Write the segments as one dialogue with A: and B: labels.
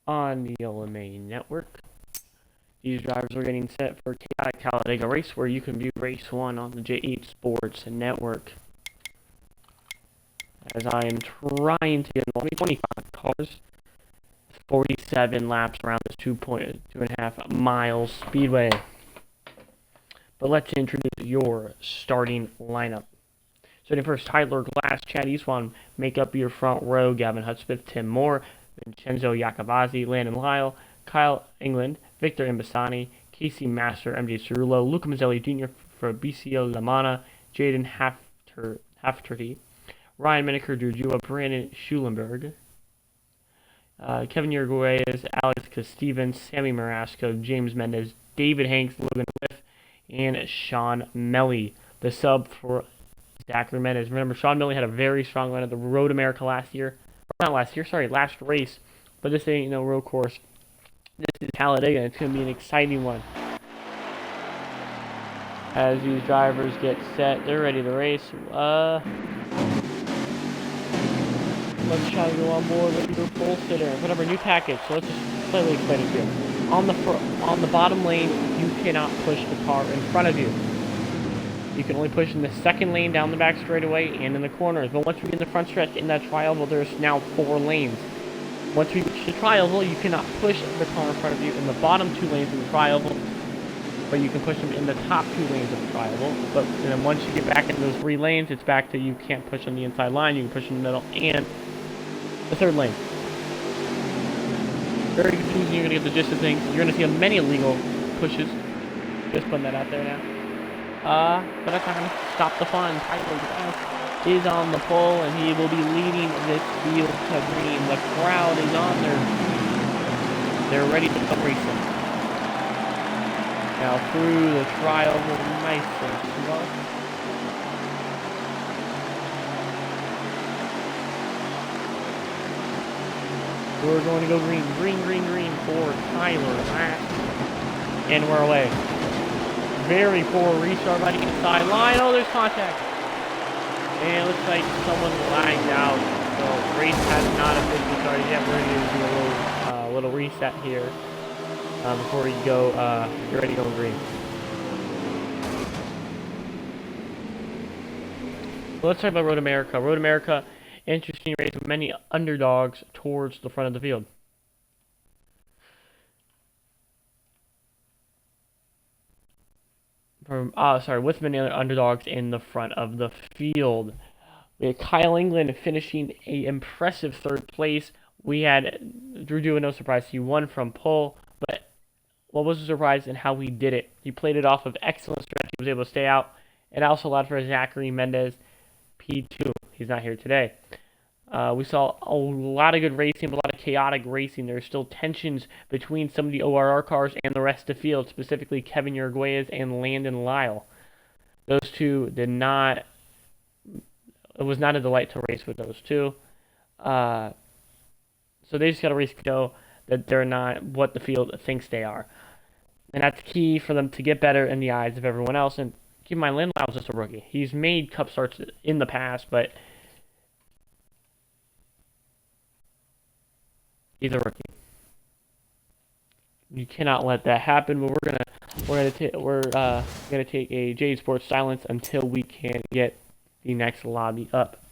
A: on the OMA network. These drivers are getting set for chaotic Talladega race, where you can view race 1 on the J8 Sports Network. As I am trying to get only 25 cars, 47 laps around this 2.5 miles speedway. But let's introduce your starting lineup. Starting first, Tyler Glass, Chad Eastwan make up your front row. Gavin Hudspeth, Tim Moore, Vincenzo Iacobazzi, Landon Lyle, Kyle England, Victor Imbasani, Casey Master, MJ Cerullo, Luca Mazzelli Jr., Fabricio Lamana, Jaden Hafterty, Ryan Miniker, Drew Brandon Schulenberg, Kevin Uruguayes, Alex Stevens, Sammy Marasco, James Mendez, David Hanks, Logan Whiff, and Sean Melly. The sub for Zachary Mendez. Remember, Sean Melly had a very strong run at the Road America last race. But this ain't no road course. This is Talladega, and it's going to be an exciting one. As these drivers get set, they're ready to race. Let's try to go on board with your full sitter. Whatever, new package. So let's just slightly explain it to you. On the bottom lane, you cannot push the car in front of you. You can only push in the second lane down the back straightaway and in the corners. But once we get in the front stretch in that tri-oval, there's now 4 lanes. Once we reach the tri-oval, you cannot push the car in front of you in the bottom 2 lanes of the tri-oval, but you can push them in the top 2 lanes of the tri-oval. But then once you get back into those 3 lanes, it's back to you can't push on the inside line, you can push in the middle and the 3rd lane. Very confusing. You're going to get the gist of things. You're going to see many illegal pushes. Just putting that out there now. But that's not going to stop the fun. Tyler Glass is on the pole, and he will be leading this field to green. The crowd is on their feet. They're ready to come racing. Now through the tri-oval, nice and slow. We're going to go green for Tyler Glass. And we're away. Very poor restart by the inside line. Oh, there's contact. And it looks like someone lagged out. So race has not officially started yet. We're going to do a little reset here before we go. Get ready to go green. So let's talk about Road America. Road America, interesting race with many underdogs towards the front of the field. With many other underdogs in the front of the field. We had Kyle England finishing an impressive 3rd place. We had Drew Dua, no surprise, he won from pole, but what was a surprise in how he did it? He played it off of excellent stretch. He was able to stay out. It also allowed for Zachary Mendez, P2. He's not here today. We saw a lot of good racing, a lot of chaotic racing. There's still tensions between some of the ORR cars and the rest of the field, specifically Kevin Uruguayes and Landon Lyle. Those two did not... It was not a delight to race with those two. So they just got to race know that they're not what the field thinks they are. And that's key for them to get better in the eyes of everyone else. And keep in mind, Landon Lyle was just a rookie. He's made Cup starts in the past, but he's a rookie. You cannot let that happen. But we're gonna take a J Sports silence until we can get the next lobby up.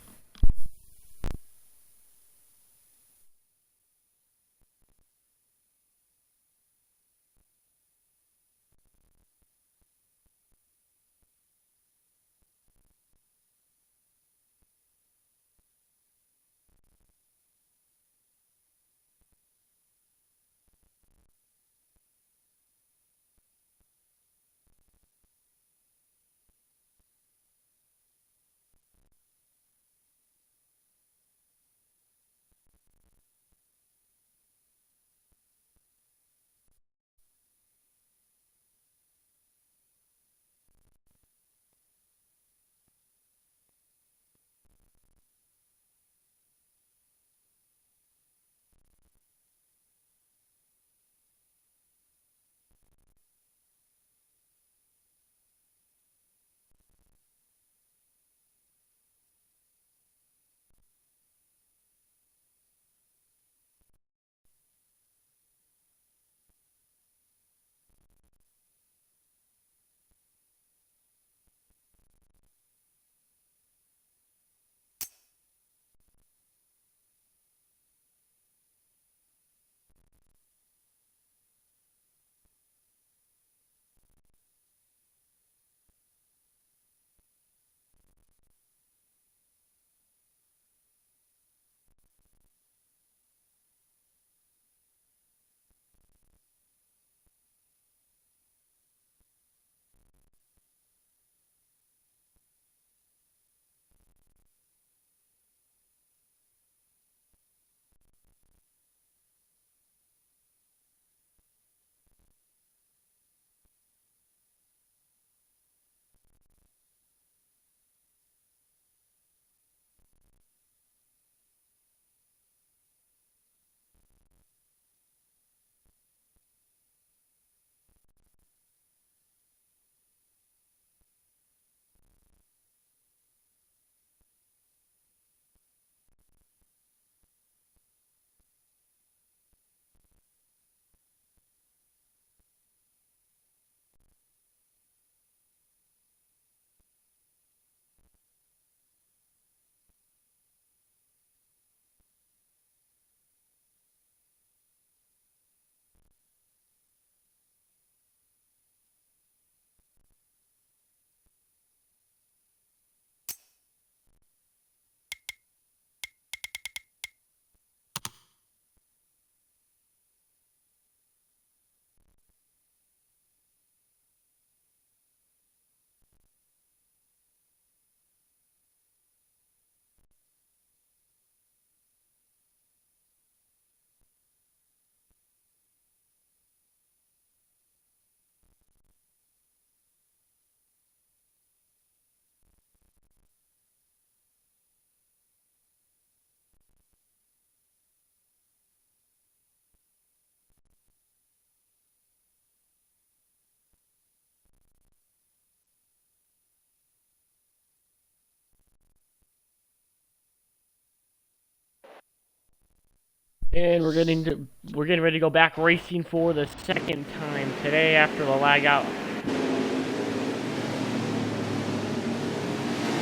A: And we're getting ready to go back racing for the second time today after the lag out.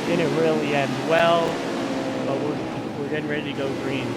A: Didn't really end well, but we're getting ready to go green.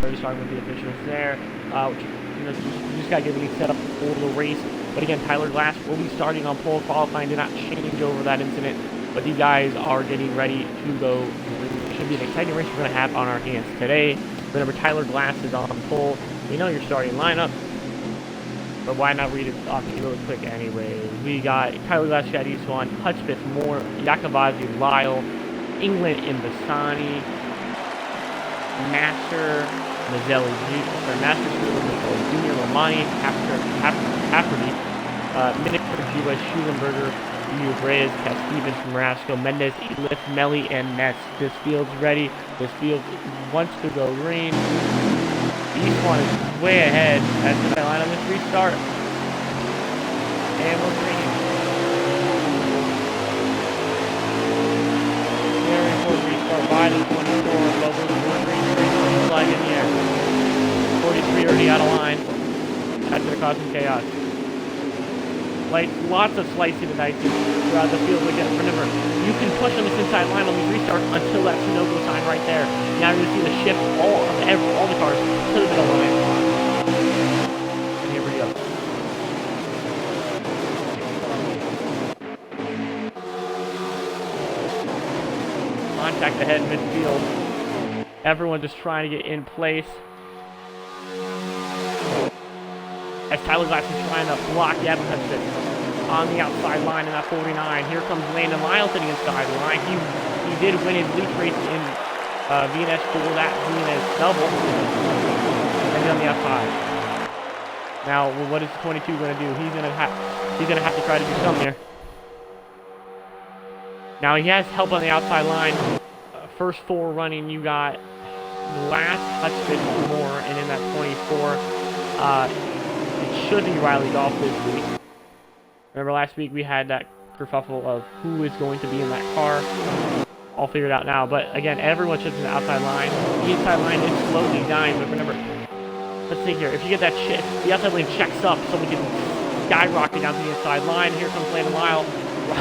A: Already starting with the officials there. You just gotta get everything set up for the race. But again, Tyler Glass will be starting on pole. Qualifying did not change over that incident, but these guys are getting ready to go. It should be an exciting race we're gonna have on our hands today. Remember, Tyler Glass is on pole. We know your starting lineup, but why not read it off to you really quick anyway? We got Tyler Glass, Chad Eastwan, Hutchbeth, Moore, Yakavazi, Lyle, England, and Bassani, Master, Mazzelli, Master Junior, Romani, Hafferty, Miniker, Jiwa, Schulenberger, Reyes, Cat Stevens, Marasco, Mendez, Elif, Melly, and Ness. This field's ready. This field wants to go green. East one is way ahead. That's the line on this restart. And we're green. Very important restart by the 24, but we're green. Flag in the air. 43 already out of line. That's going to cause some chaos. Lots of slicing and dicing throughout the field. Again, remember, you can push on this inside line on these restarts until that Sunoco sign right there. Now you're going to see the shift all the cars to the middle line. And here we go. Contact ahead midfield. Everyone just trying to get in place. As Tyler Glass is trying to block Gavin Hudson on the outside line in that 49. Here comes Landon Lyle to the inside line. He did win his lead race in VNS for that VNS double. And on the outside. Now, what is 22 going to do? He's going to have to try to do something here. Now he has help on the outside line. First four running, you got Glass, Hudson, Moore, and in that 24. It should be Riley Golf this week. Remember last week we had that kerfuffle of who is going to be in that car. All figured out now. But again, everyone shifts to the outside line. The inside line is slowly dying. But remember, let's see here. If you get that shift, the outside lane checks up so we can skyrocket down to the inside line. Here comes Landon Lyle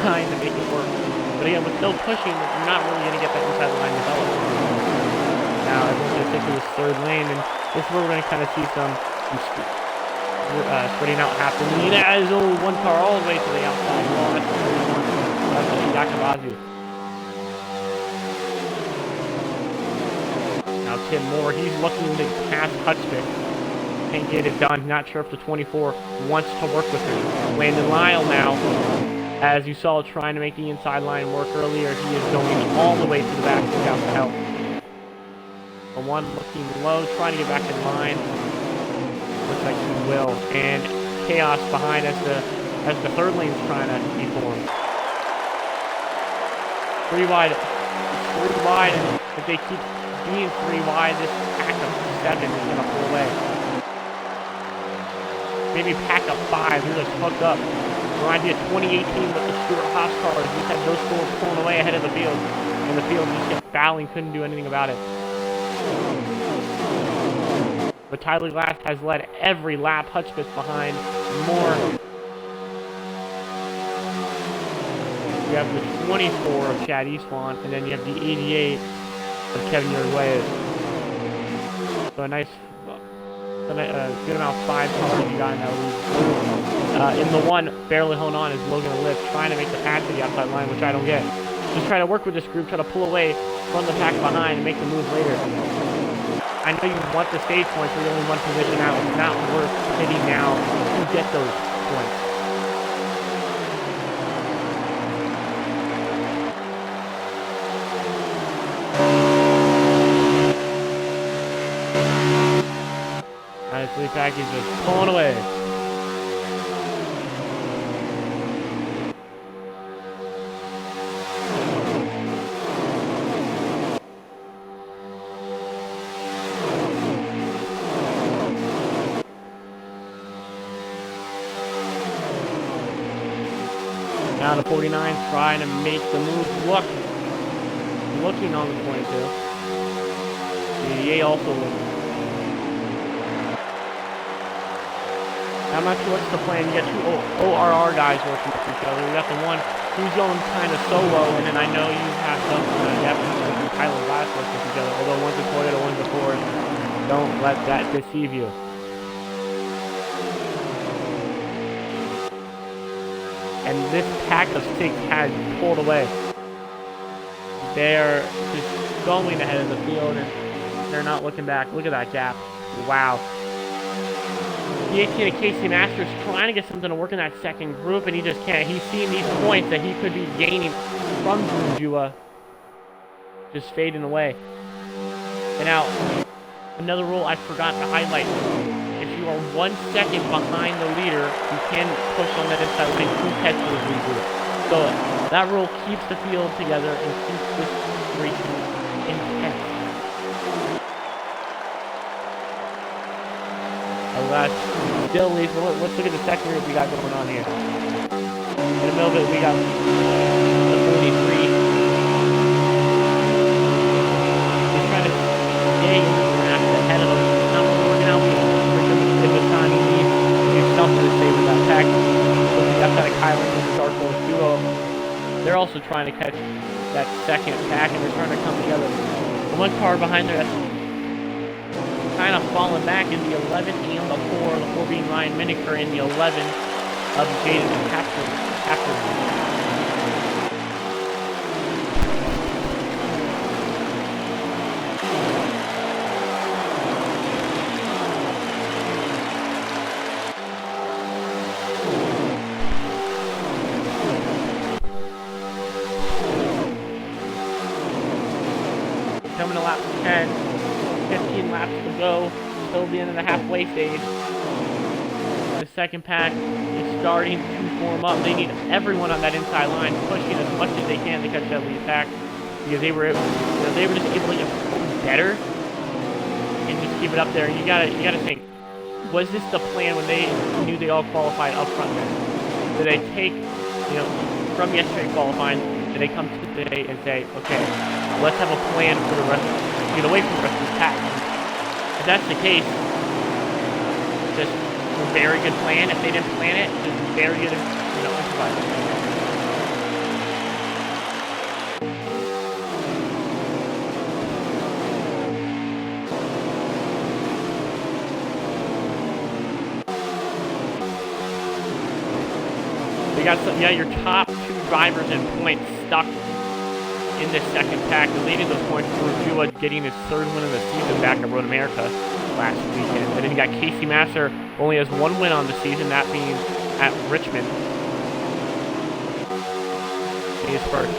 A: trying to make it work. But again, with no pushing, you're not really going to get that inside line developed. Now everyone's going to stick to this third lane. And this is where we're going to kind of see some spreading out happening. That is one car all the way to the outside wall. That's Yakavazu. Now Tim Moore, he's looking to pass Hutchman. Can't get it done. Not sure if the 24 wants to work with him. Landon Lyle now, as you saw, trying to make the inside line work earlier. He is going all the way to the back to out to help. The one looking low, trying to get back in line. Looks like he will, and chaos behind as the third lane's trying to be formed. Three wide, and if they keep being three wide, this pack of 7 is gonna pull away. Maybe pack of 5, who just hooked up. Reminds me of 2018 with the Stuart Haas cars. We had those four pulling away ahead of the field, and the field just kept battling, couldn't do anything about it. But Tyler Glass has led every lap. Hutchbeth behind Moore. You have the 24 of Chad Eastwan, and then you have the 88 of Kevin Yerway. So a nice, good amount of 5 cars you got in that lead. In the one, barely holding on, is Logan Lift, trying to make the pass to the outside line, which I don't get. Just try to work with this group, try to pull away from the pack behind and make the move later. I know you want the stage points, but you're only one position out. It's not worth hitting now to get those points. This lead pack is just pulling away. Down to 49, trying to make the move. Looking on the 22. The also looking. I'm not sure what's the plan. You got two ORR guys working with each other. You got the one who's going kind of solo, and then I know you have some Tyler Glass working with each other. Although one's a Toyota, one's a Ford. Don't let that deceive you. And this pack of 6 has pulled away. They're just going ahead of the field, and they're not looking back. Look at that gap. Wow. The 18 of Casey Masters trying to get something to work in that second group, and he just can't. He's seeing these points that he could be gaining from Jua just fading away. And now, another rule I forgot to highlight. If you are 1 second behind the leader, you can push on that inside lane to catch those leaders. So that rule keeps the field together and keeps this race intense. Still leads. Let's look at the second group we got going on here. In the middle of it, we got the 43. He's trying to stay ahead of him. It's not working out. In the time he needs to do something to stay with that pack. So we got that Kylan and the Dark Horse duo. They're also trying to catch that second pack, and they're trying to come together. The one car behind there that's kind of falling back in the 11 and the 4 being Ryan Miniker, and the 11 of Jaden after coming to lap 10. 15 laps to go, still the end of the halfway stage. The second pack is starting to form up. They need everyone on that inside line pushing as much as they can to catch that lead pack, because they were just able to get better and just keep it up there. You gotta think, was this the plan when they knew they all qualified up front there? Did they take, from yesterday qualifying, did they come to today and say, okay, let's have a plan for the rest, get away from the rest of the pack? If that's the case, just a very good plan. If they didn't plan it, just very good, improvising. You got your top 2 drivers and points stuck in this second pack, leading those points for Jua getting his 3rd win of the season back at Road America last weekend. And then you got Casey Masser, only has 1 win on the season, that being at Richmond. He is first.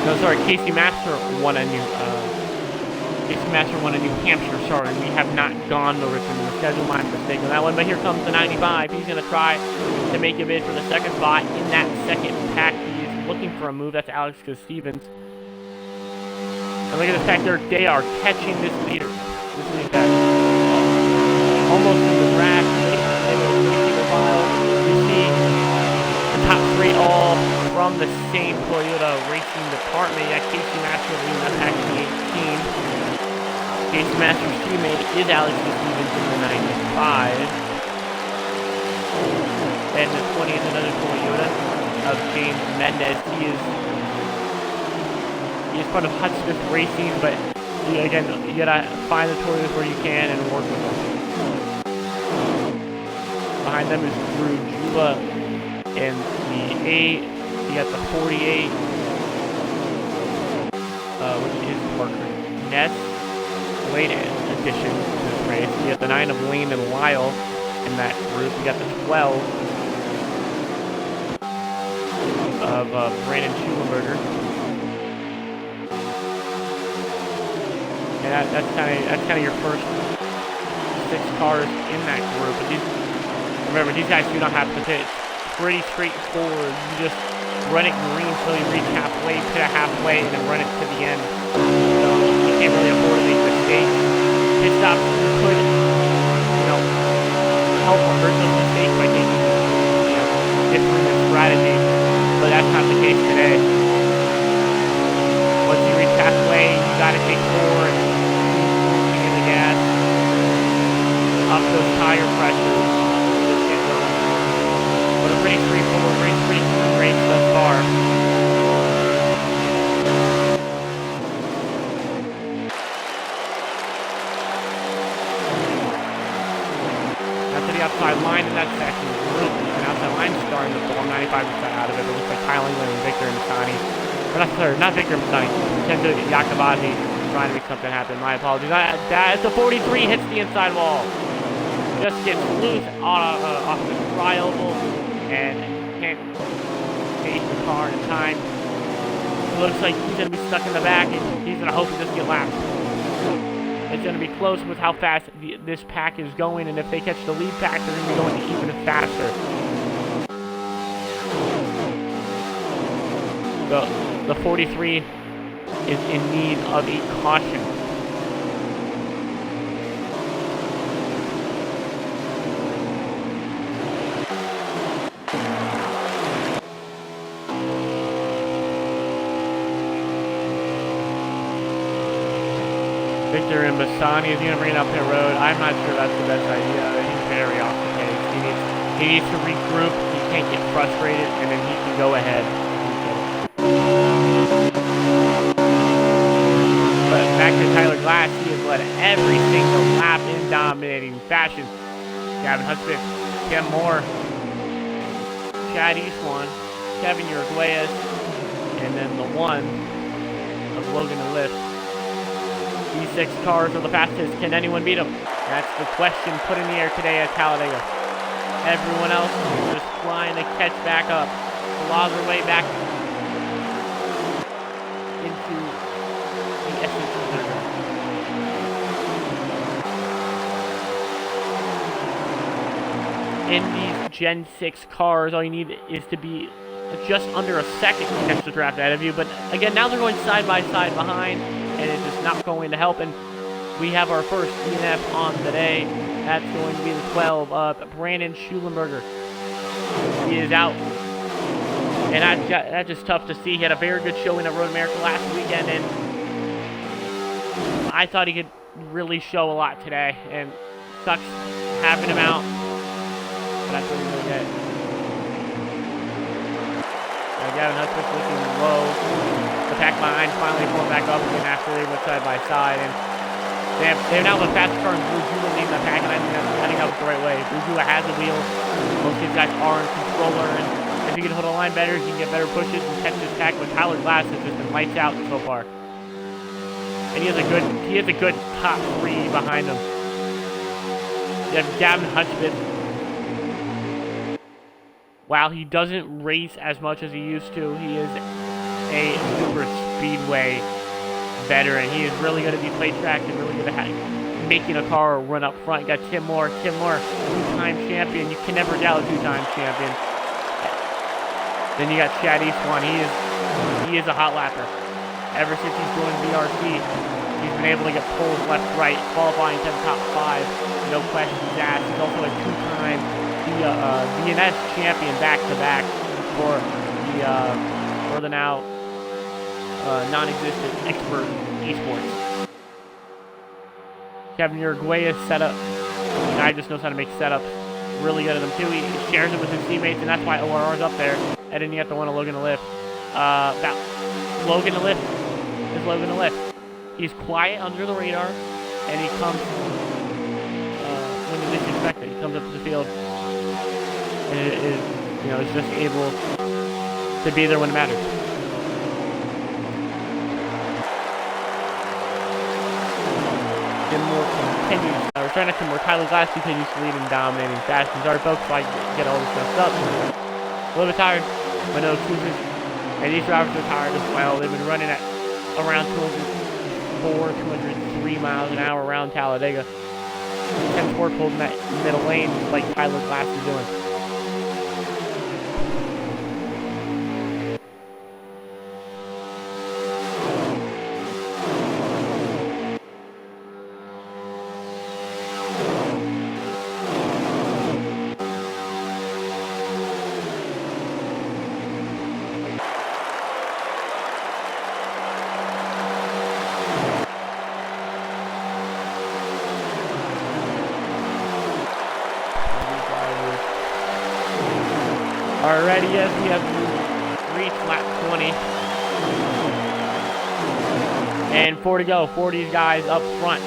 A: No, sorry, Casey Master won a New Hampshire. Sorry, we have not gone to Richmond in the schedule. My mistake on that one. But here comes the 95. He's going to try to make a bid for the second spot in that second pack. He's looking for a move. That's Alex Stevens. And look at this pack there. They are catching this leader. This lead pack. Almost in the rack. You see the top 3 all from the same Toyota racing department. You got Casey Masters leading that pack in the 18. Casey Masters' teammate is Alex Stevens in the 95. And the 20 is another Toyota of James Mendez. He is part of Hudspeth Racing, but again, you gotta find the Toyotas where you can and work with them. Behind them is Drew Jula in the 8. You got the 48, which is Parker Ness. late addition to this race. You got the 9 of Lane and Lyle in that group. You got the 12 of Brandon Schulenberger. And that's kind of your first 6 cars in that group. But remember, these guys do not have to pit. It's pretty straightforward. You just run it green until you reach halfway, pit halfway, and then run it to the end. So you can't really afford to make mistakes. Pit stops could, help or hurt those mistakes by taking, different strategies. But that's not the case today. Once you reach halfway, you gotta take forward, in the gas, up those tire pressures, just get going. But a pretty straightforward race thus far. Now to the outside line in that section, an outside line starting to pull 95% out of it. It looks like Kyle England and Victor Masani. Not Victor Masani. Kenzo Yakabati trying to make something happen. My apologies. The 43 hits the inside wall. Just gets loose off the tri-oval and can't chase the car in time. It looks like he's going to be stuck in the back and he's going to hope he doesn't get lapped. It's going to be close with how fast this pack is going, and if they catch the lead pack, they're going to be going even faster. The 43 is in need of a caution. Victor and Bassani is going to bring it up pit road. I'm not sure that's the best idea. He's very off the pace. He needs to regroup. He can't get frustrated, and then he can go ahead. But back to Tyler Glass, he has led every single lap in dominating fashion. Gavin Hudspeth, Tim Moore, Chad Eastwan, Kevin Uruguayas, and then the 1 of Logan and Lift. These 6 cars are the fastest. Can anyone beat them? That's the question put in the air today at Talladega. Everyone else is just trying to catch back up, claw their way back into the essence of their in these Gen 6 cars, all you need is to be just under a second to catch the draft ahead of you. But again, now they're going side by side behind, and it's just not going to help. And we have our first DNF on the day. That's going to be the 12 of Brandon Schulenberger. He is out. And that's just tough to see. He had a very good showing at Road America last weekend, and I thought he could really show a lot today. And sucks having him out. But that's what he really did. Gavin Hudspeth looking low. The pack behind finally pulling back up again after they went side by side. And they now have a fast car, and Brujula leading the pack, and I think that was the right way. Brujula has the wheels. Most of these guys are in controller, and if he can hold the line better, he can get better pushes and catch this pack. But Tyler Glass has just been lights out so far. And he has a good top 3 behind him. You have Gavin Hudspeth. While he doesn't race as much as he used to, he is a super speedway veteran. He is really good at these plate tracks and really good at making a car run up front. You got Tim Moore, 2-time champion. You can never doubt a 2-time champion. Then you got Chad Eastwan. He is a hot lapper. Ever since he's joined VRC, he's been able to get pulls left, right, qualifying to the top 5. No questions asked. He's also a 2-time VNS champion back-to-back for the now non-existent expert esports. Kevin Uruguayas setup. The guy just knows how to make setups. Really good at them too. He shares it with his teammates, and that's why ORR's up there. And then you have to want a Logan to lift. Logan to lift is Logan to lift. He's quiet under the radar, and he comes when you least expect it. He comes up to the field. And is just able to be there when it matters. continues. We're trying to where Tyler Glass continues to lead and dominating fast. He's already folks like get all this messed up. A little bit tired, but no excuses. And these drivers are tired as well. They've been running at around 204, 203 miles an hour around Talladega. 10 sport holding that middle lane like Tyler Glass is doing. Already, yes, we have reached lap 20. And 4 to go. 40 guys up front.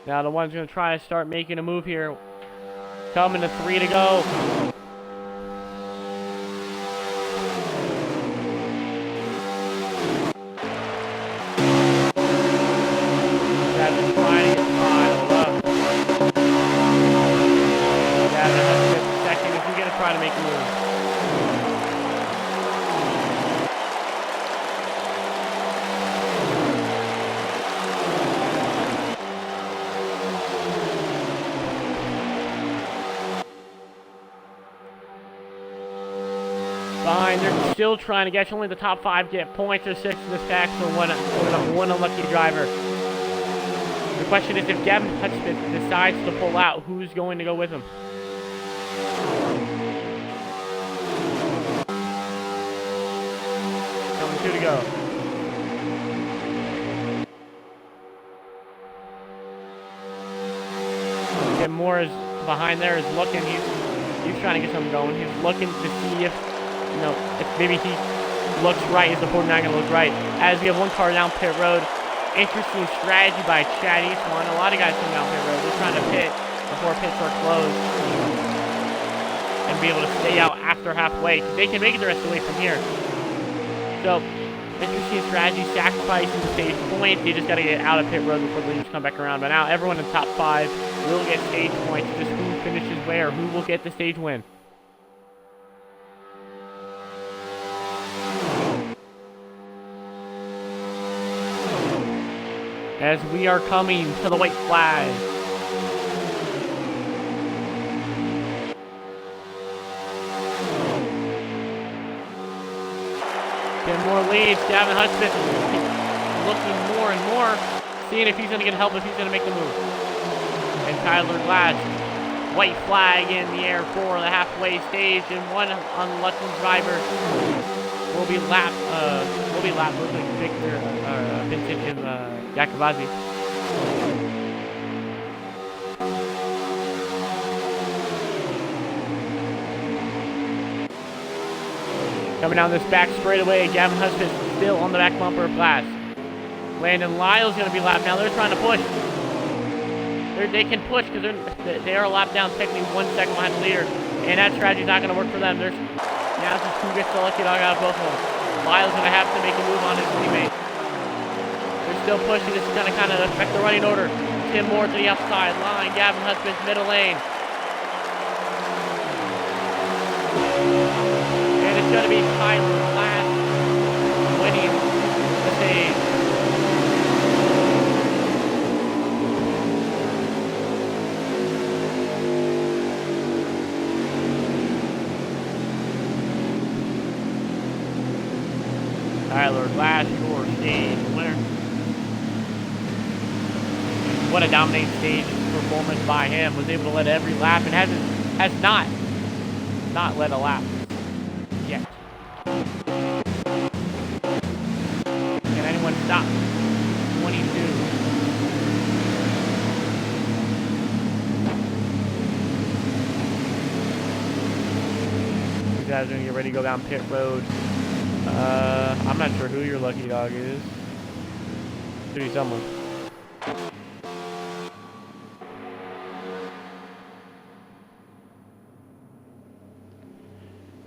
A: Now the one's going to try to start making a move here. Coming to 3 to go. Trying to make a move. Fine, they're still trying to get only the top 5 get points or 6 in this pack for one unlucky driver. The question is if Gavin Hutchman decides to pull out, who's going to go with him? Two to go. Tim Moore is behind there, is looking. He's trying to get something going. He's looking to see if maybe he looks right. Is the 49 going to look right? As we have one car down pit road. Interesting strategy by Chad Eastman. A lot of guys come down pit road. They're trying to pit before pits are closed and be able to stay out after halfway. They can make it the rest of the way from here. So, interesting strategy, sacrificing the stage point. They just got to get out of pit road before the leaders come back around. But now everyone in the top 5 will get stage points. Just who finishes where, who will get the stage win. As we are coming to the white flag. More leads. Gavin Hutchman looking more and more, seeing if he's going to get help, if he's going to make the move. And Tyler Glass, white flag in the air for the halfway stage, and one unlucky driver will be lapped. Looks like Victor Vincent and Yakavazi. Coming down this back straightaway, Gavin Hutchman still on the back bumper of Glass. Landon Lyle's going to be lapped. Now they're trying to push. They can push because they are a lap down, technically 1 second behind the leader. And that strategy's not going to work for them. Now this is who gets the lucky dog out of both of them. Lyle's going to have to make a move on his teammate. They're still pushing. This is going to kind of affect the running order. Tim Moore to the outside line. Gavin Hutchman's middle lane. It's going to be Tyler Glass winning the stage. Tyler Glass, your stage winner. What a dominating stage performance by him. Was able to let every lap and has not led a lap yet. Can anyone stop? 22. You guys are gonna get ready to go down pit road. I'm not sure who your lucky dog is. Could be someone.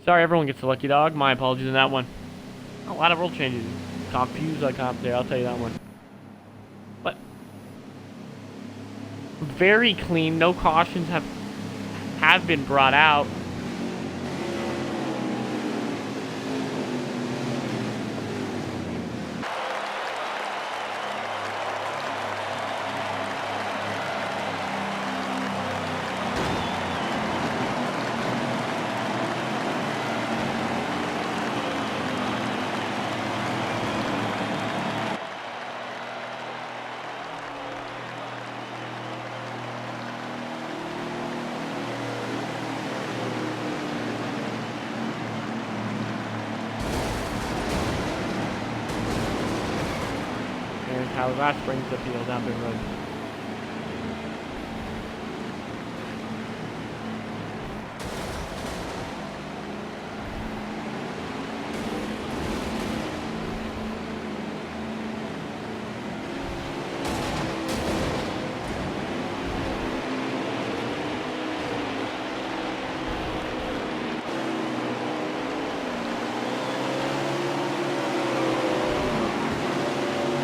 A: Sorry, everyone gets the lucky dog. My apologies on that one. A lot of rule changes. Confused I comp there, I'll tell you that one. But very clean. No cautions have been brought out. How that brings the field down the road.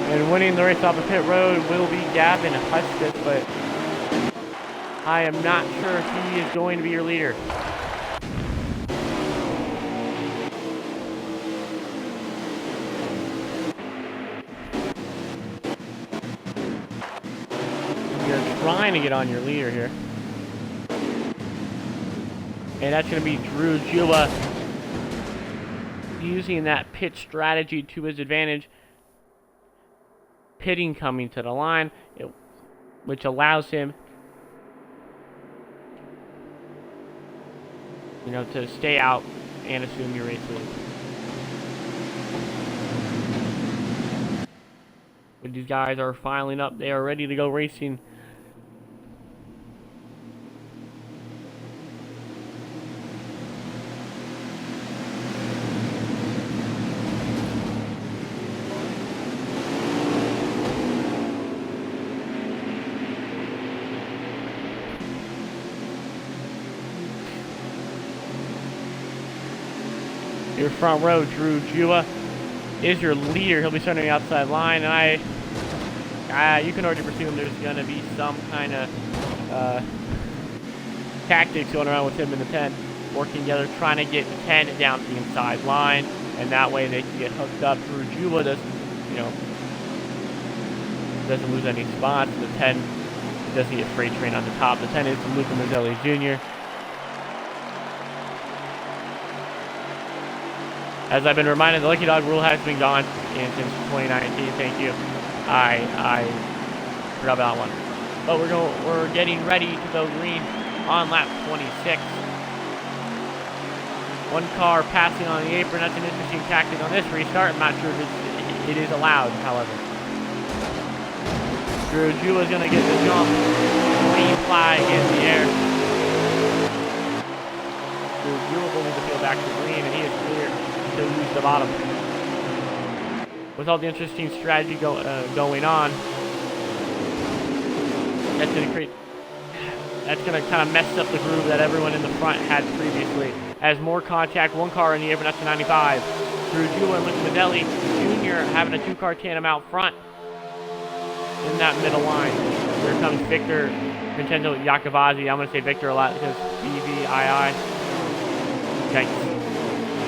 A: And winning the race off the pit road will be Gavin Huskus, but I am not sure if he is going to be your leader. You're trying to get on your leader here. And that's going to be Drew Jua using that pit strategy to his advantage. Pitting coming to the line, which allows him, to stay out and assume your race lead. But these guys are filing up; they are ready to go racing. Your front row, Drew Jua, is your leader. He'll be starting on the outside line, and you can already presume there's going to be some kind of tactics going around with him in the 10, working together, trying to get the 10 down to the inside line, and that way they can get hooked up. Drew Jua doesn't lose any spots. The 10 doesn't get freight train on the top. The 10 is Luca Mazzelli Jr. As I've been reminded, the Lucky Dog rule has been gone since 2019. Thank you. I forgot about that one. But we're getting ready to go green on lap 26. One car passing on the apron. That's an interesting tactic on this restart. I'm not sure if it is allowed, however. Drew Jua is going to get the jump. Green flag in the air. Drew Jua will need to peel back to green, and he is clear to lose the bottom. With all the interesting strategy going on, that's going to kind of mess up the groove that everyone in the front had previously. As more contact, one car in the apron, that's the 95. Drew Jua and Luke Mazzelli Jr. having a two-car tandem out front in that middle line. Here comes Victor Vincenzo Iacovazzi. I'm going to say Victor a lot because BVII. Okay.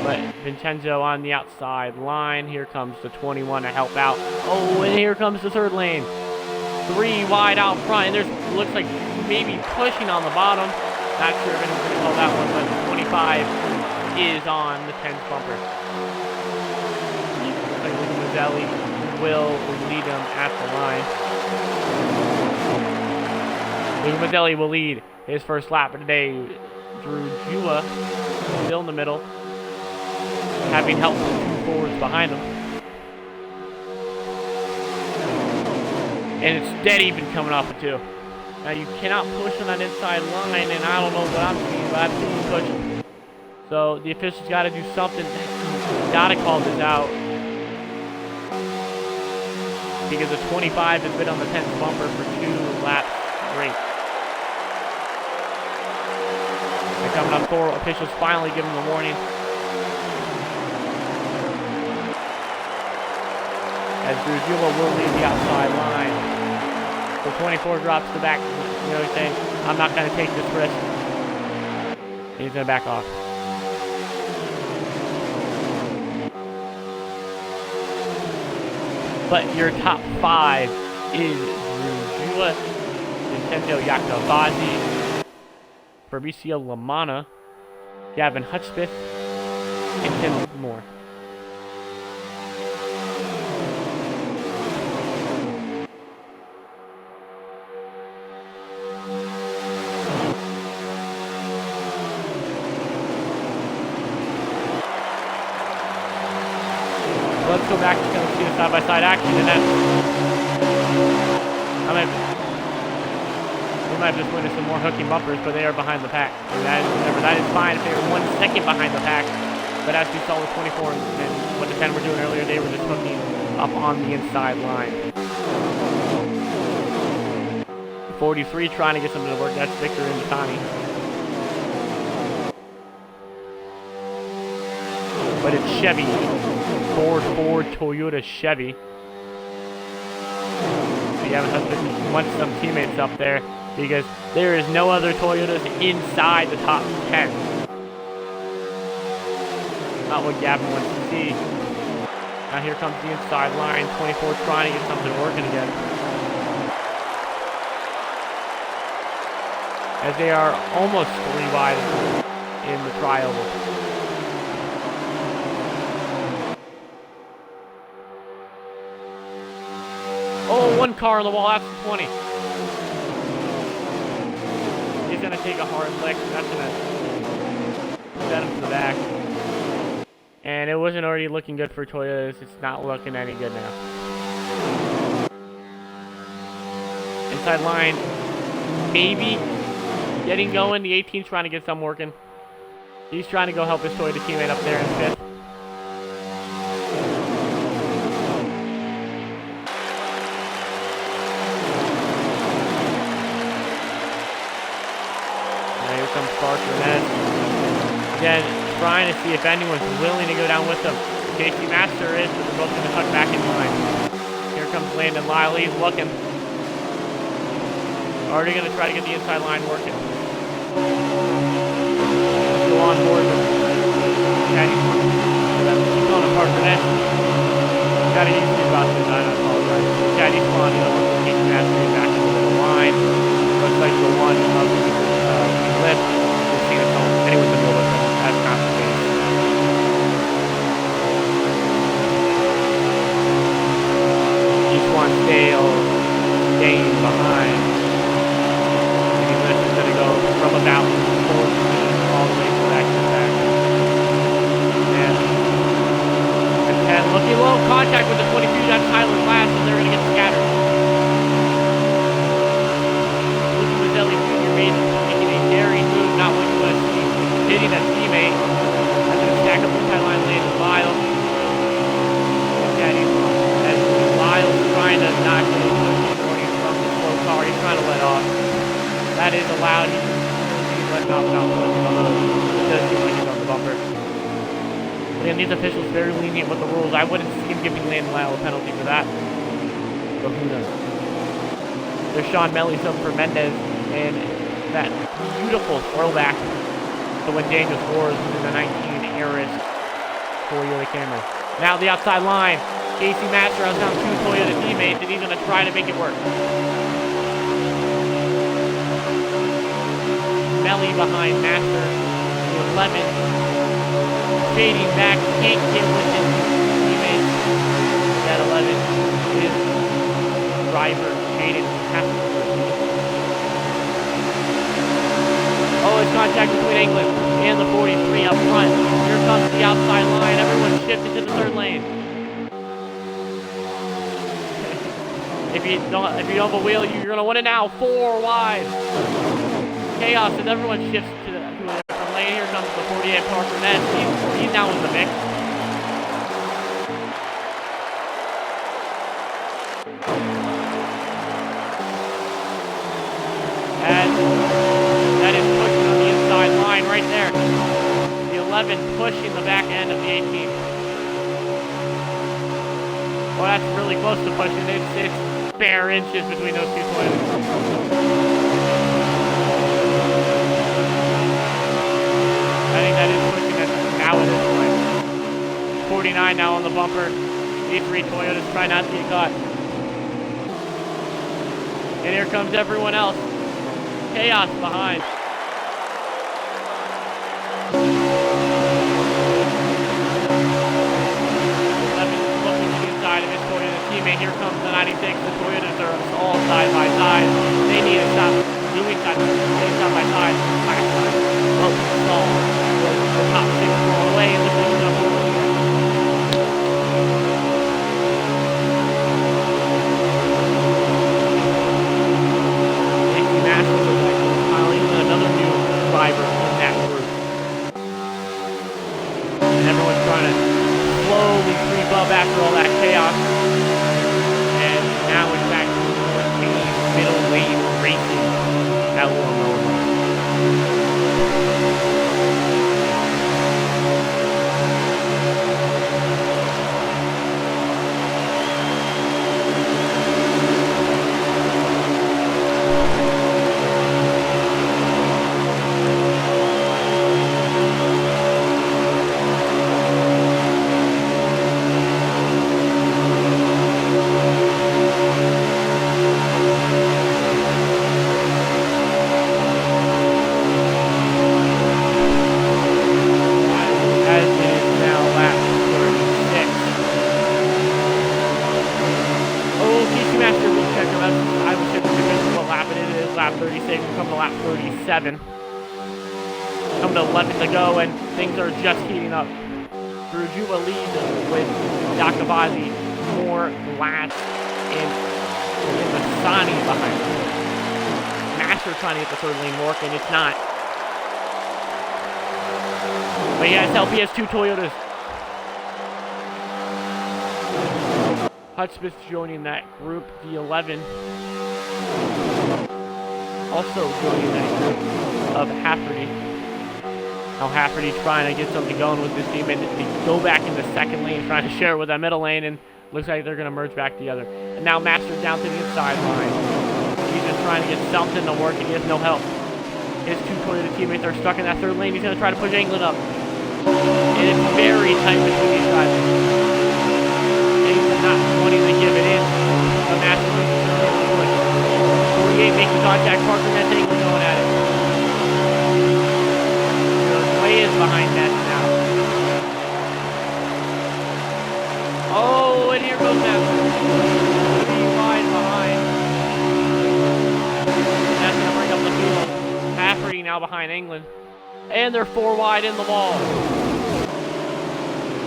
A: But Vincenzo on the outside line. Here comes the 21 to help out. Oh, and here comes the third lane. 3 wide out front. And there's looks like maybe pushing on the bottom. Not sure if anyone's going to call that one, but the 25 is on the 10's bumper. Looks like Luca Mazzelli will lead him at the line. Luca Mazzelli will lead his first lap of the day. Drew Jua still in the middle, having help from 2 forwards behind him. And it's dead even coming off of 2. Now you cannot push on that inside line, and I don't know what I'm seeing, but I'm seeing pushing. So the officials got to do something. Got to call this out. Because the 25 has been on the 10th bumper for 2 laps straight. They're coming up 4 officials finally giving them a warning. as Drujula will leave the outside line. So 24 drops the back, you know, saying, I'm not going to take this risk. He's going to back off. But your top 5 is Drujula, Nintendo Yakavazi, Fabricio Lamana, Gavin Hutchbith, and Tim Moore. Let's go back to see the side-by-side action, and then we might have just witnessed some more hooking bumpers, but they are behind the pack. And that is fine if they were 1 second behind the pack. But as we saw with 24 and what the 10 were doing earlier, they were just hooking up on the inside line. 43 trying to get something to work. That's Victor and Matani. But it's Chevy. Ford Toyota Chevy. So you haven't wants some teammates up there because there is no other Toyotas inside the top 10. Not what Gavin wants to see. Now here comes the inside line. 24 trying to get something working again. As they are almost 3 wide in the tri-oval. Oh, 1 car on the wall after 20. He's going to take a hard lick. That's going to set him to the back. And it wasn't already looking good for Toyotas. It's not looking any good now. Inside line, maybe getting going. The 18's trying to get some working. He's trying to go help his Toyota teammate up there in 5th. Again, trying to see if anyone's willing to go down with them. Casey Master is, but they're both going to tuck back in line. Here comes Landon Lyle. He's looking. Already going to try to get the inside line working. Let's go on board with Caddy Swan. Keep on apart for this. Got to use these about this. I apologize. Caddy Swan, Casey Master back into the line. Looks like the one of lift. Anyone's in the middle of them. That's not the case. Each one staying behind. And this is going to go from about 14 all the way to back to back. And looking low contact with the 22. That's Tyler Glass, and they're going to get scattered. Looking with Ellie Jr. making a daring move, not what you want to see. Hitting a teammate. That's going to stack up the sideline lane with Lyle. As Lyle's trying to not get a warning from the slow car. He's trying to let off. That is allowed. He's letting off without pushing, although it does seem like he's on the bumper. Again, these officials very lenient with the rules. I wouldn't see him giving Landon Lyle a penalty for that. But who knows? There's Sean Melly, some for Mendez, and that beautiful throwback to when Daniel Flores was in the 19 Aris Toyota Camry. Now the outside line. Casey Master has down 2 Toyota teammates, and he's going to try to make it work. Melly behind Master. The 11. Fading back. Can't get with his teammates. That 11 is driver Jaden Haskell. Oh, it's contact between England and the 43 up front. Here comes the outside line. Everyone shifted to the 3rd lane. If you don't have a wheel, you're going to win it now. 4 wide. Chaos as everyone shifts to the different lane. Here comes the 48 Parker Ness. He's now in the mix. And that is pushing on the inside line right there. The 11 pushing the back end of the 18. Oh, that's really close to pushing. It's bare inches between those two Toyotas. I think that is pushing us now at this point. 49 now on the bumper. These three Toyotas try not to get caught. And here comes everyone else. Chaos behind. Looking to the inside of his Toyota teammate. Here comes the 96. The Toyotas are all side by side. They need to stop doing side by side. Last time, both stall. The top six all away. And looking to the another new driver in that group. And everyone's trying to slowly creep up after all that chaos. And now it's back to the middle lane racing at OMA. Lap 36, we're coming to lap 37. Coming to 11 to go, and things are just heating up. Drujuba leads with Dakabazi, more glass, and the Sani behind him. Master trying to get the third lane working, it's not. But yeah, it's LP has two Toyotas. Hudspeth's joining that group, the 11. Also joining that group of Hafferty. Now Hafferty's trying to get something going with this team, and they go back in the second lane, trying to share it with that middle lane, and looks like they're going to merge back together. And now Master's down to the inside line. He's just trying to get something to work, and he has no help. His two Toyota teammates are stuck in that third lane. He's going to try to push England up. And it's very tight between these guys. England not wanting to give it in. But Master is push. 48 making contact, Parker Ness England going at it. Way is behind Ness now. Oh, and here goes Ness. 3 wide behind. That's going to bring up the field. Hafferty now behind England. And they're 4 wide in the wall.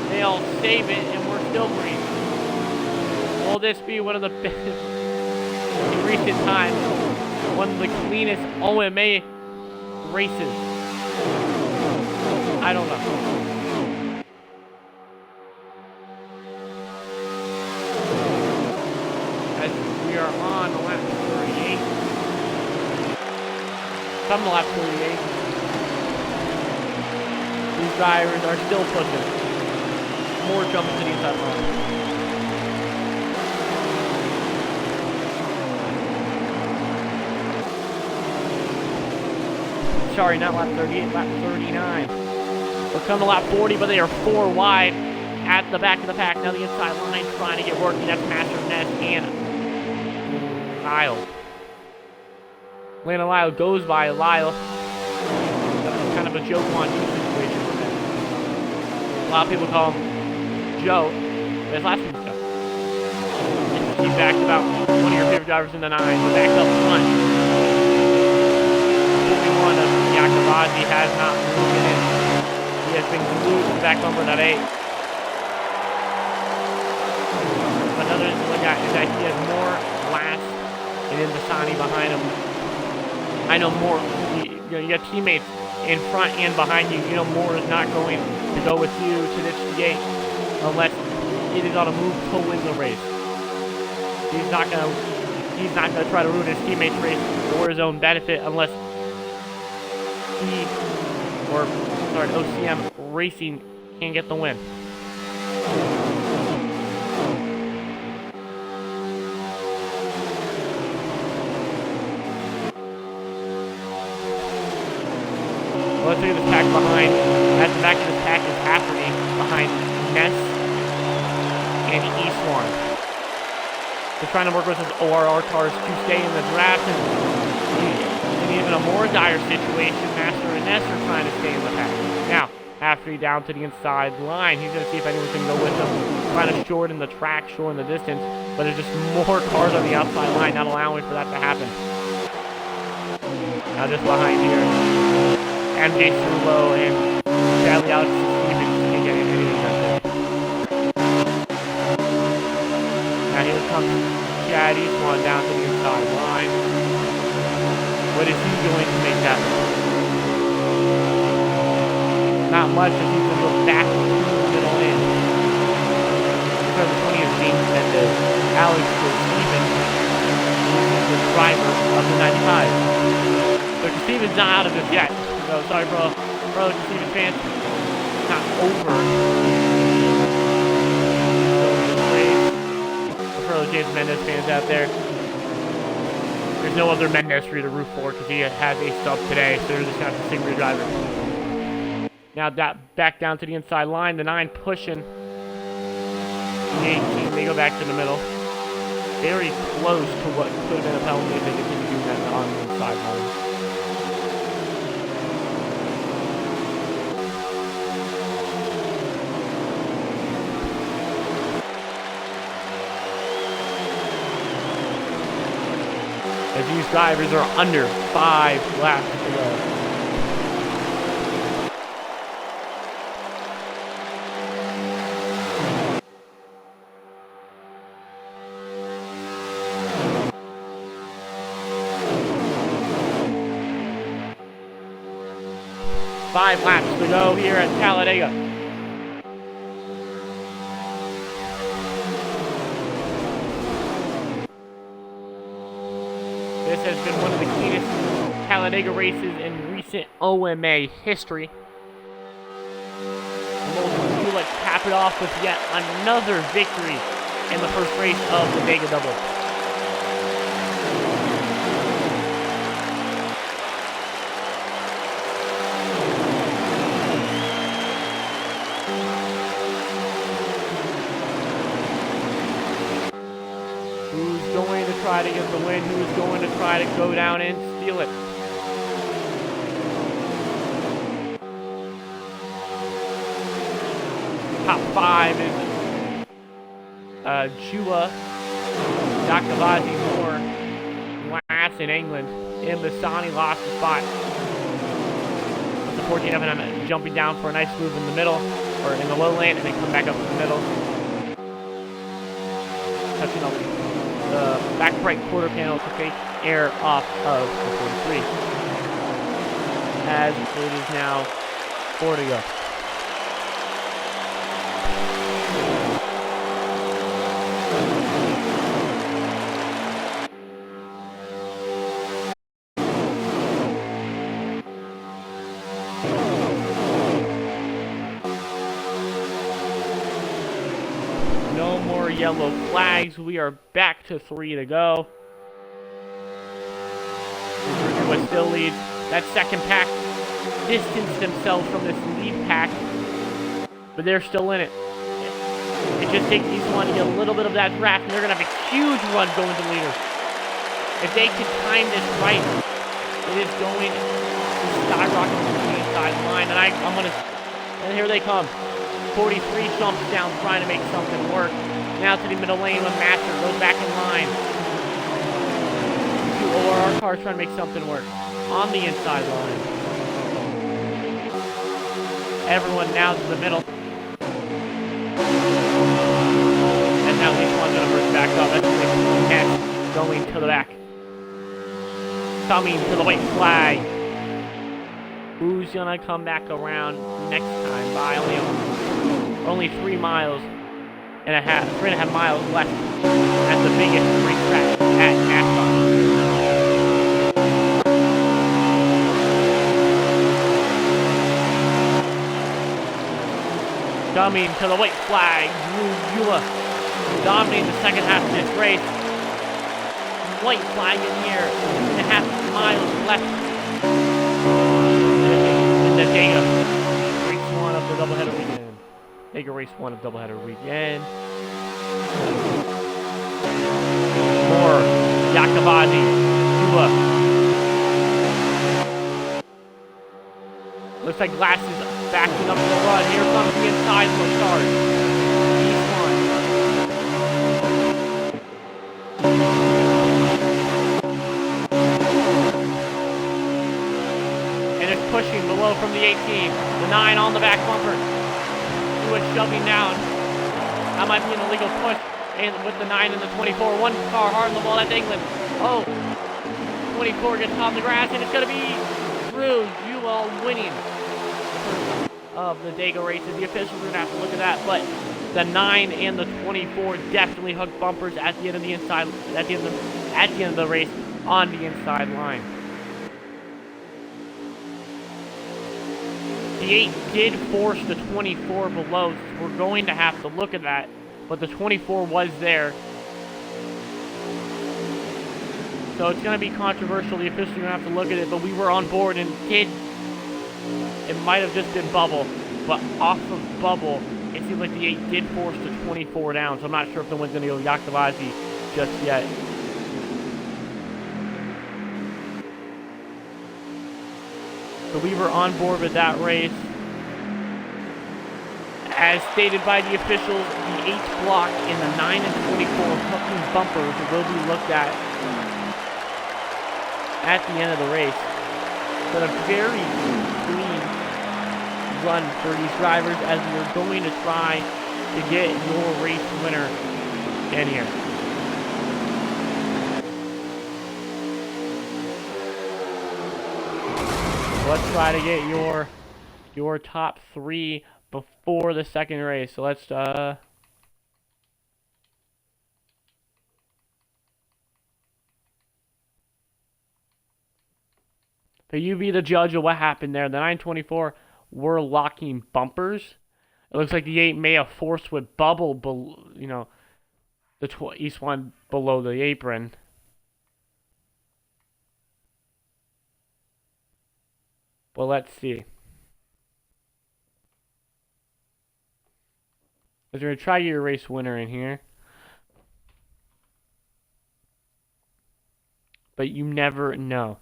A: They'll save it, and we're still green. Will this be one of the best in recent times? One of the cleanest OMA races? I don't know. As we are on lap 38. Come to lap 38. These drivers are still pushing. More jumping to the inside line. Sorry, not lap 38, lap 39. We're coming to lap 40, but they are 4 wide at the back of the pack. Now the inside line trying to get working. That's Master Ness and Lyle. Lana Lyle goes by Lyle. That's kind of a Joe Quan situation for them. A lot of people call him Joe, but his last name's Joe. He's backed about one of your favorite drivers in the 9, but backed up front. 41 of Yakabazi has not moved in. He has been glued to the back bumper of that 8. Another thing we got is that he has more glass and then Dasani behind him. I know more. You got teammates in front and behind you. You know more is not going to go with you to this gate unless it is on a move to win the race. He's not gonna try to ruin his teammate's race for his own benefit unless OCM Racing can get the win. let's look at this pack behind. At the back of this pack is Hafferty behind Ness and Eastlawn. They're trying to work with his ORR cars to stay in the draft, and in even a more dire situation, Master and Ness are trying to stay in the pack. Now, Hafferty down to the inside line. He's going to see if anyone can go with him. Trying to shorten the track, shorten the distance, but there's just more cars on the outside line, not allowing for that to happen. Now just behind here, MJ Sulo and sadly Alex Stevens can't get anything done today. Now here comes Chad Eastlawn down to the inside line. What is he going to make that? Not much, as he's going to go back to the middle end. The 20 is James Mendez. Alex Stevens is the driver of the 95. But Stevens not out of this yet. So sorry, bro. Stevens fans. It's not over. So for those James Mendez fans out there, there's no other Mendez for you to root for because he has a sub today, so they're just going to have to stick with your driver. Now back down to the inside line. The 9 pushing. The 18, they go back to the middle. Very close to what could have been a penalty if they continued doing that on the inside line. As these drivers are under 5 laps to go. Five laps to go here at Talladega. This has been one of the cleanest Talladega races in recent OMA history. And we'll cap it off with yet another victory in the first race of the Dega Double. Going to try to get the win, who is going to try to go down and steal it. Top 5 is Chua, Dakavazi, Moore, last in England. Imbasani lost the spot. The 14 of them jumping down for a nice move in the middle, or in the low lane, and then come back up to the middle. Touching up the back right quarter panel to take air off of the 43. As it is now 4 to go. No more yellow flags. We are back to 3 to go. What still leads. That second pack distanced themselves from this lead pack, but they're still in it. It just takes each one to get a little bit of that draft, and they're going to have a huge run going to leaders. If they can time this right, it is going to skyrocket to the inside line, and I'm going to. And here they come. 43 jumps down trying to make something work. Now to the middle lane when Master goes back in line. 2 ORR cars trying to make something work. On the inside line. Everyone now to the middle. And now each one's going to merge back up. That's the next going to the back. Coming to the white flag. Who's going to come back around next time by only 3 miles and a half, 3.5 miles left at the biggest racetrack at NASCAR. Coming to the white flag, Drew Eula dominating the second half of this race. White flag in here, 2.5 miles left. And then Dega race 1 of doubleheader weekend. More Yakabazi. Looks like Glass is backing up the run. Here comes the inside start. East one. And it's pushing below from the 18. The 9 on the back bumper. Lewis shoving down. That might be an illegal push. And with the 9 and the 24. One car hard on the ball. That's England. Oh. 24 gets off the grass, and it's going to be through. Jewel winning of the Dega races. The officials are going to have to look at that, but the 9 and the 24 definitely hooked bumpers at the end of the inside, at the end of the race on the inside line. The 8 did force the 24 below, so we're going to have to look at that, but the 24 was there. So it's going to be controversial. The officials are going to have to look at it, but we were on board and it might have just been bubble, but off of bubble, it seems like the 8 did force the 24 down, so I'm not sure if the win's going to go Yakabazi just yet. So we were on board with that race. As stated by the officials, the 8th block in the 9 and 24 hooking bumpers will be looked at the end of the race. But a very clean run for these drivers as we're going to try to get your race winner in here. Let's try to get your top 3 before the second race. So let's so you be the judge of what happened there. The 924 were locking bumpers. It looks like the 8 may have forced with bubble, the east one below the apron. Well, let's see. We're going to try your race winner in here. But you never know.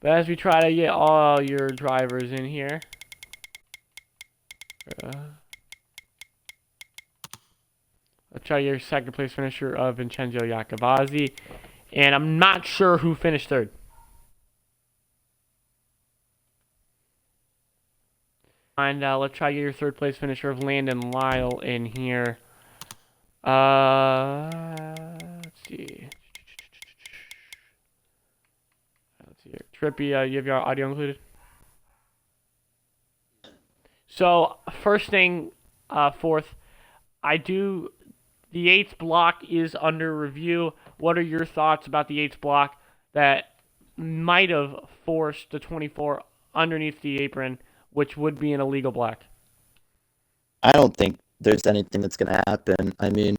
A: But as we try to get all your drivers in here, let's try your second place finisher of Vincenzo Yakabazi. And I'm not sure who finished third. And let's try your third place finisher of Landon Lyle in here. Let's see. Trippy, you have your audio included? So, first thing, fourth, the 8th block is under review. What are your thoughts about the 8th block that might have forced the 24 underneath the apron, which would be an illegal block?
B: I don't think there's anything that's going to happen. I mean,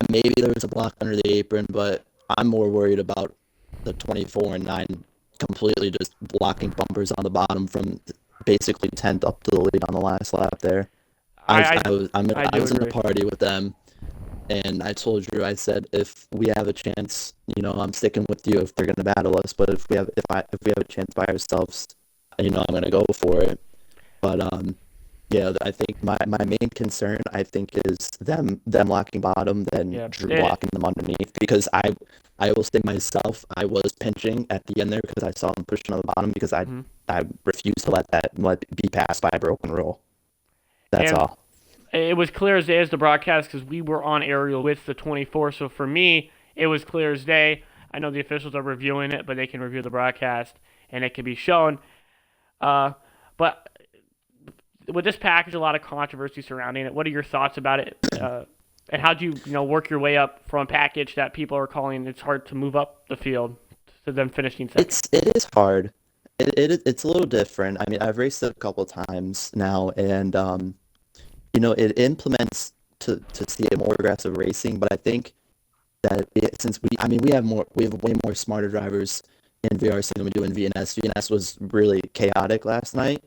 B: maybe there was a block under the apron, but I'm more worried about the 24 and 9 completely just blocking bumpers on the bottom from basically 10th up to the lead on the last lap there. I was in the party with them, and I told you, I said, if we have a chance, I'm sticking with you if they're going to battle us, but if we have a chance by ourselves, I'm going to go for it. But yeah, I think my main concern, I think, is them locking bottom, then Drew blocking them underneath. Because I will say myself, I was pinching at the end there because I saw them pushing on the bottom because I refuse to let be passed by a broken rule. That's all.
A: It was clear as day as the broadcast because we were on aerial with the 24. So for me, it was clear as day. I know the officials are reviewing it, but they can review the broadcast and it can be shown. But with this package, a lot of controversy surrounding it. What are your thoughts about it? And how do you work your way up from a package that people are calling it's hard to move up the field to them finishing second?
B: It is hard. It's a little different. I mean, I've raced it a couple times now, and it implements to see a more aggressive racing. But I think that since I mean, we have way more smarter drivers in VRC than we do in VNS. VNS was really chaotic last night.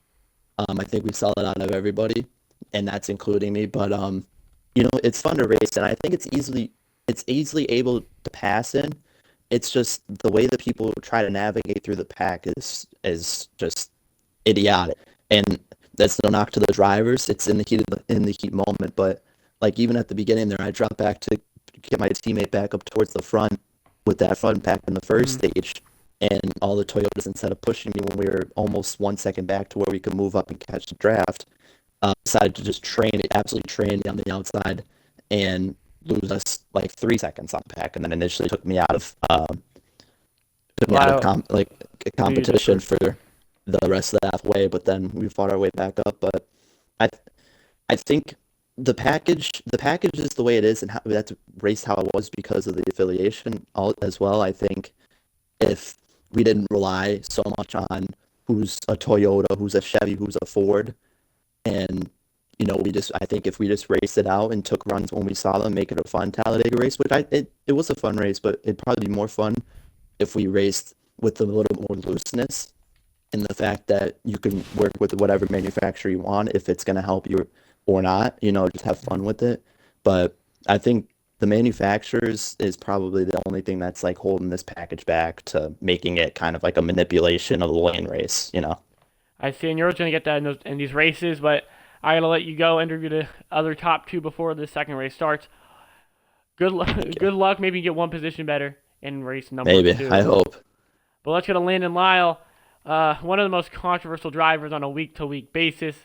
B: I think we saw it out of everybody, and that's including me. But it's fun to race, and I think it's easily able to pass in. It's just the way that people try to navigate through the pack is just idiotic. And that's no knock to the drivers. It's in the heat moment, but like even at the beginning there, I dropped back to get my teammate back up towards the front with that front pack in the first
A: Mhm.
B: stage, and all the Toyotas, instead of pushing me when we were almost 1 second back to where we could move up and catch the draft, decided to just absolutely train me on the outside and lose us like 3 seconds on the pack, and then initially took me out of
A: Lyle, who you just
B: competition for the rest of the halfway. But then we fought our way back up. But I I think the package is the way it is, and that's raced how it was because of the affiliation as well. I think if we didn't rely so much on who's a Toyota, who's a Chevy, who's a Ford, and I think if we just raced it out and took runs when we saw them, make it a fun Talladega race, which it was a fun race, but it'd probably be more fun if we raced with a little bit more looseness in the fact that you can work with whatever manufacturer you want if it's going to help you or not, just have fun with it. But I think the manufacturers is probably the only thing that's like holding this package back to making it kind of like a manipulation of the lane race.
A: I see, and you're going to get that in these races, but I got to let you go interview the other top two before the second race starts. Good luck.
B: Thank you.
A: Good luck. Maybe get one position better in race number
B: Maybe. I
A: two.
B: hope.
A: But let's go to Landon Lyle, one of the most controversial drivers on a week-to-week basis.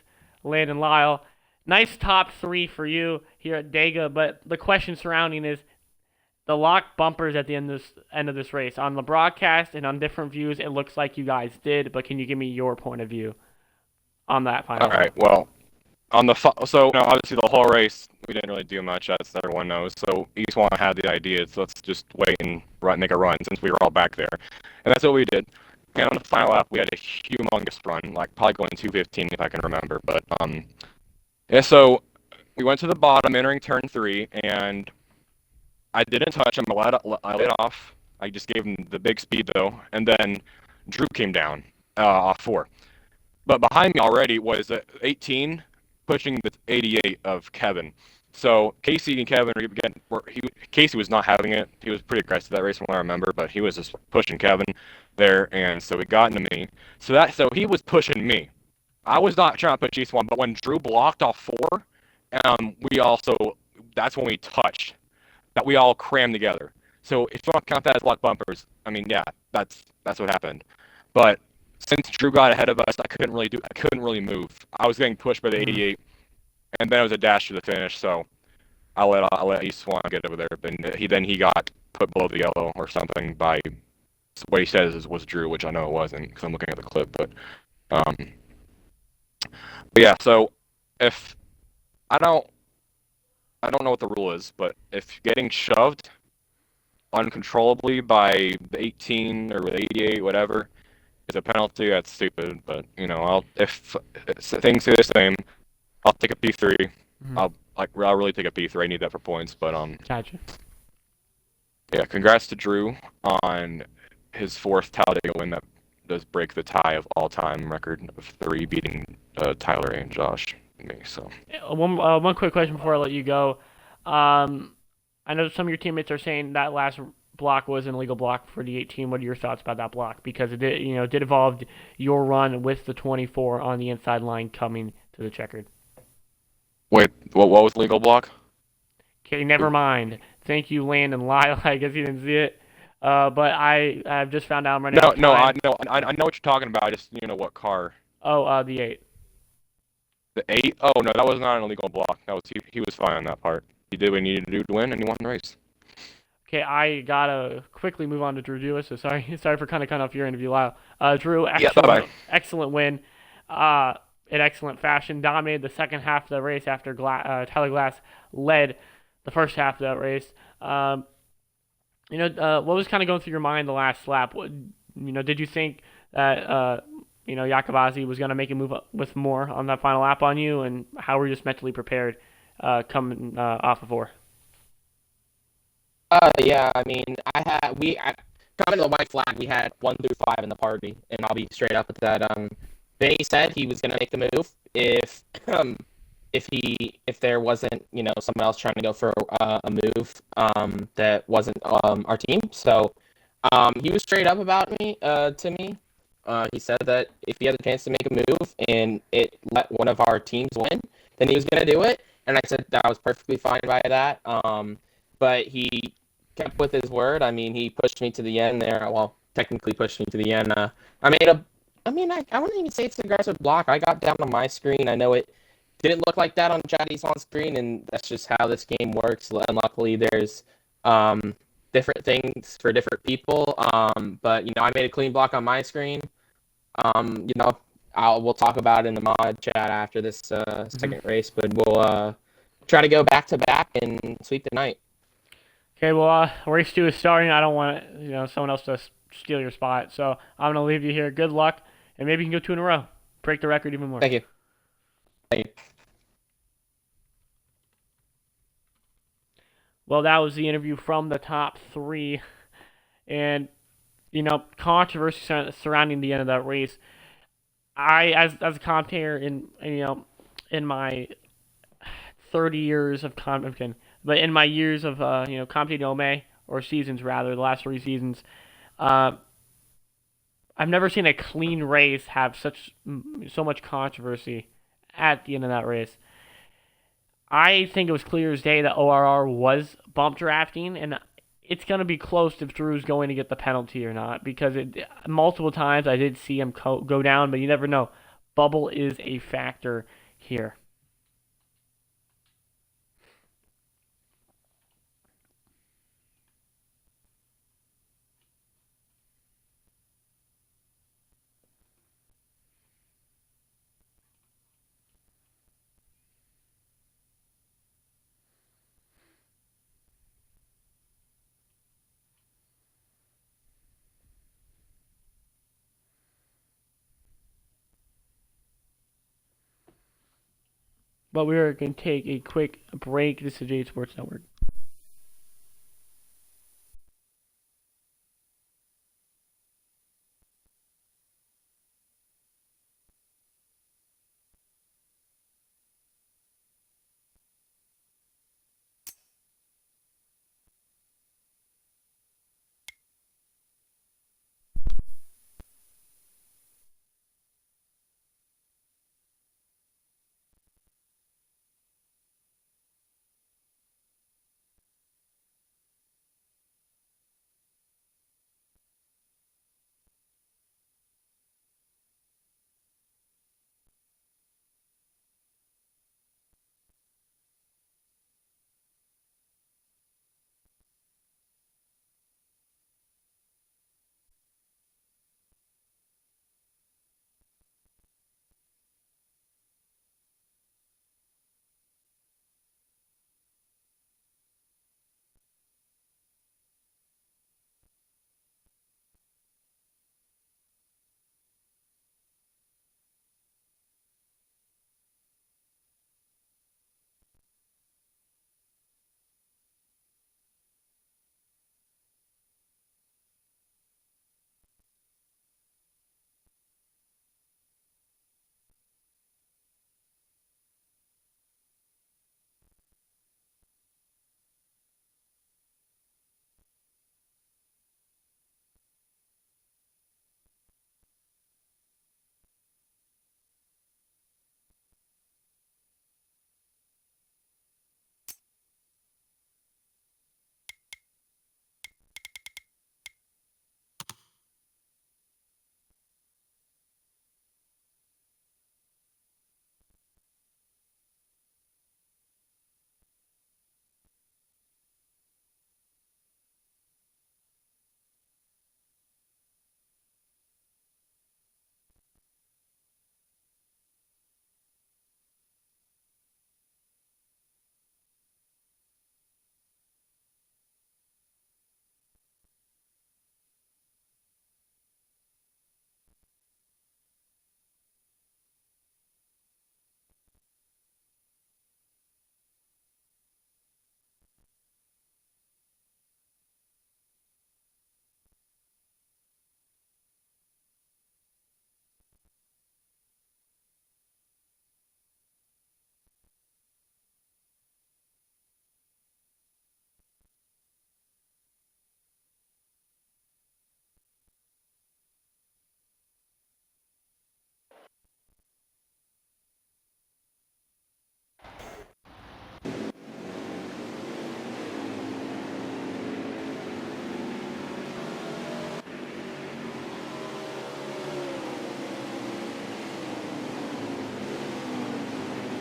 A: Landon Lyle, nice top three for you here at Dega, but the question surrounding is the lock bumpers at the end of this race. On the broadcast and on different views, it looks like you guys did, but can you give me your point of view on that
C: All
A: final
C: right.
A: lap?
C: Well, so obviously the whole race we didn't really do much, as everyone knows. So each one had the idea, so let's just wait and make a run since we were all back there, and that's what we did. And on the final lap, we had a humongous run, like probably going 2:15 if I can remember. But yeah. So we went to the bottom, entering turn 3, and I didn't touch him. I let off. I just gave him the big speed though, and then Drew came down off 4. But behind me already was 18 pushing the 88 of Kevin. So Casey and Kevin Casey was not having it. He was pretty aggressive that race from what I remember, but he was just pushing Kevin there, and so he got into me. So he was pushing me. I was not trying to push each one, but when Drew blocked off 4, we also that's when we touched. That we all crammed together. So if you want to count that as block bumpers, I mean, yeah, that's what happened. But since Drew got ahead of us, I couldn't really move. I was getting pushed by the
A: Mm-hmm.
C: 88, and then it was a dash to the finish. So I let East Swan get over there, but he got put below the yellow or something by what he says was Drew, which I know it wasn't because I'm looking at the clip. Um, but yeah, so if I don't know what the rule is, but if getting shoved uncontrollably by the 18 or the 88, whatever, is a penalty, that's stupid. But if things stay the same, I'll take a P3.
A: Mm-hmm.
C: I'll really take a P3. I need that for points. But
A: Gotcha.
C: yeah, congrats to Drew on his 4th Talladega win. That does break the tie of all-time record of 3, beating Tyler and Josh and me. So
A: One quick question before I let you go. I know some of your teammates are saying that last block was an illegal block for the 18. What are your thoughts about that block? Because it did involve your run with the 24 on the inside line coming to the checkered.
C: wait, what was legal block?
A: Okay, never mind. Thank you, Landon Lyle. I guess you didn't see it. But I've just found out I'm running out of
C: No,
A: time.
C: I know what you're talking about. I just what car.
A: Oh, the 8.
C: The 8? Oh no, that was not an illegal block. That was he was fine on that part. He did what he needed to do to win, and he won the race.
A: Okay, I gotta quickly move on to Drew Dewis. So sorry for kind of cutting off your interview, Lyle. Drew,
C: Yeah, bye-bye.
A: excellent win. In excellent fashion, dominated the second half of the race after Tyler Glass led the first half of that race. What was kind of going through your mind the last lap? Did you think that Yakobazi was going to make a move up with more on that final lap on you, and how were you just mentally prepared coming off of four?
D: Yeah, I mean, coming to the white flag, we had 1 through 5 in the party, and I'll be straight up with that. Benny said he was gonna make the move if there wasn't someone else trying to go for a move that wasn't our team. So he was straight up about me to me. He said that if he had a chance to make a move and it let one of our teams win, then he was gonna do it. And I said that I was perfectly fine by that. But he kept with his word. I mean, he pushed me to the end there. Well, technically pushed me to the end. I wouldn't even say it's an aggressive block. I got down on my screen. I know it didn't look like that on Jaddy's on screen, and that's just how this game works. And luckily, there's different things for different people. But I made a clean block on my screen. We'll talk about it in the mod chat after this second race, but we'll try to go back to back and sweep the night.
A: Okay, well, race 2 is starting. I don't want someone else to steal your spot, so I'm gonna leave you here. Good luck, and maybe you can go 2 in a row, break the record even more.
D: Thank you. Thank you.
A: Well, that was the interview from the top 3, and controversy surrounding the end of that race. As a commentator in my 30 years of but in my years of commentating OMA, or seasons rather, the last 3 seasons, I've never seen a clean race have so much controversy at the end of that race. I think it was clear as day that ORR was bump drafting, and it's going to be close if Drew's going to get the penalty or not, because multiple times I did see him go down, but you never know. Bubble is a factor here. But we are going to take a quick break. This is J Sports Network.